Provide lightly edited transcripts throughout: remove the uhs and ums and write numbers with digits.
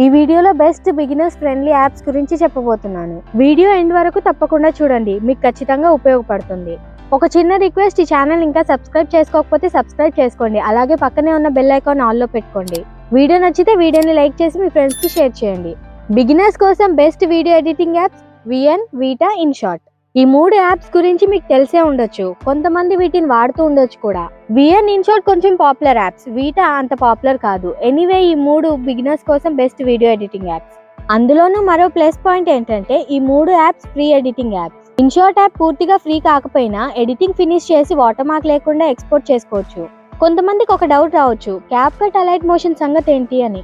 ఈ వీడియోలో best beginners friendly apps గురించి చెప్పబోతున్నాను. వీడియో ఎండ్ వరకు తప్పకుండా చూడండి, మీకు ఖచ్చితంగా ఉపయోగపడుతుంది. ఒక చిన్న రిక్వెస్ట్, ఈ ఛానల్ ఇంకా సబ్స్క్రైబ్ చేసుకోకపోతే సబ్స్క్రైబ్ చేసుకోండి. అలాగే పక్కనే ఉన్న బెల్ ఐకాన్ ఆల్ లో పెట్టుకోండి. వీడియో నచ్చితే వీడియోని లైక్ చేసి మీ ఫ్రెండ్స్ కి షేర్ చేయండి. బిగినర్స్ కోసం best video editing apps VN, Vita, InShot. ఈ 3 యాప్స్ గురించి మీకు తెలిసే ఉండొచ్చు, కొంతమంది వీటిని వాడుతూ ఉండొచ్చు కూడా. విఎన్, ఇన్షాట్ కొంచెం పాపులర్ యాప్స్, వీటా అంత పాపులర్ కాదు. ఎనీవే, ఈ 3 బిగినర్స్ కోసం బెస్ట్ వీడియో ఎడిటింగ్ యాప్స్. అందులోనూ మరో ప్లస్ పాయింట్ ఏంటంటే ఈ 3 apps free editing apps. INSAT app పూర్తిగా ఫ్రీ కాకపోయినా ఎడిటింగ్ ఫినిష్ చేసి వాటర్ మార్క్ లేకుండా ఎక్స్పోర్ట్ చేసుకోవచ్చు. కొంతమందికి ఒక డౌట్ రావచ్చు, క్యాప్కట్ అలైట్ మోషన్ సంగతి ఏంటి అని.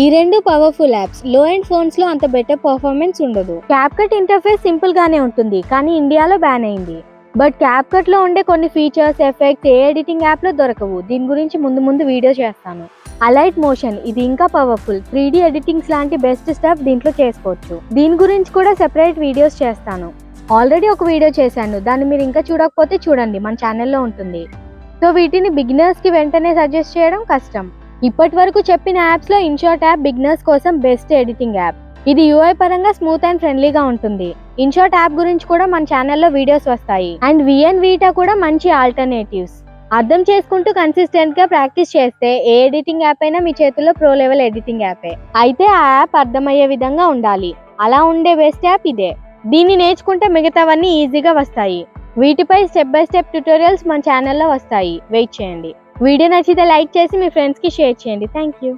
ఈ 2 పవర్ఫుల్ యాప్స్. లో ఎండ్ ఫోన్స్ లో అంత బెటర్ పర్ఫార్మెన్స్ ఉండదు. క్యాప్కట్ ఇంటర్ఫేస్ సింపుల్ గానే ఉంటుంది, కానీ ఇండియాలో బ్యాన్ అయింది. బట్ క్యాప్కట్ లో ఉండే కొన్ని ఫీచర్స్, ఎఫెక్ట్స్ ఏ ఎడిటింగ్ యాప్ లో దొరకవు. దీని గురించి ముందు వీడియో చేస్తాను. అలైట్ మోషన్, ఇది ఇంకా పవర్ఫుల్. 3D ఎడిటింగ్స్ లాంటి బెస్ట్ స్టఫ్ దీంట్లో చేసుకోవచ్చు. దీని గురించి కూడా సెపరేట్ వీడియోస్ చేస్తాను. ఆల్రెడీ ఒక వీడియో చేశాను, దాన్ని మీరు ఇంకా చూడకపోతే చూడండి, మన ఛానల్లో ఉంటుంది. సో వీటిని బిగినర్స్ కి వెంటనే సజెస్ట్ చేయడం కష్టం. ఇప్పటి వరకు చెప్పిన యాప్స్ లో ఇన్షాట్ యాప్ బిగినర్స్ కోసం బెస్ట్ ఎడిటింగ్ యాప్. ఇది యూఐ పరంగా స్మూత్ అండ్ ఫ్రెండ్లీగా ఉంటుంది. ఇన్షాట్ యాప్ గురించి కూడా మన ఛానల్లో వీడియోస్ వస్తాయి. అండ్ విఎన్, వీటా కూడా మంచి ఆల్టర్నేటివ్స్. అర్థం చేసుకుంటూ కన్సిస్టెంట్ గా ప్రాక్టీస్ చేస్తే ఏ ఎడిటింగ్ యాప్ అయినా మీ చేతుల్లో ప్రో లెవెల్ ఎడిటింగ్ యాపే. అయితే ఆ యాప్ అర్థమయ్యే విధంగా ఉండాలి. అలా ఉండే బెస్ట్ యాప్ ఇదే. దీన్ని నేర్చుకుంటే మిగతావన్నీ ఈజీగా వస్తాయి. వీటిపై స్టెప్ బై స్టెప్ ట్యుటోరియల్స్ మన ఛానల్లో వస్తాయి, వెయిట్ చేయండి. వీడియో నచ్చితే లైక్ చేసి మీ ఫ్రెండ్స్ కి షేర్ చేయండి. Thank you.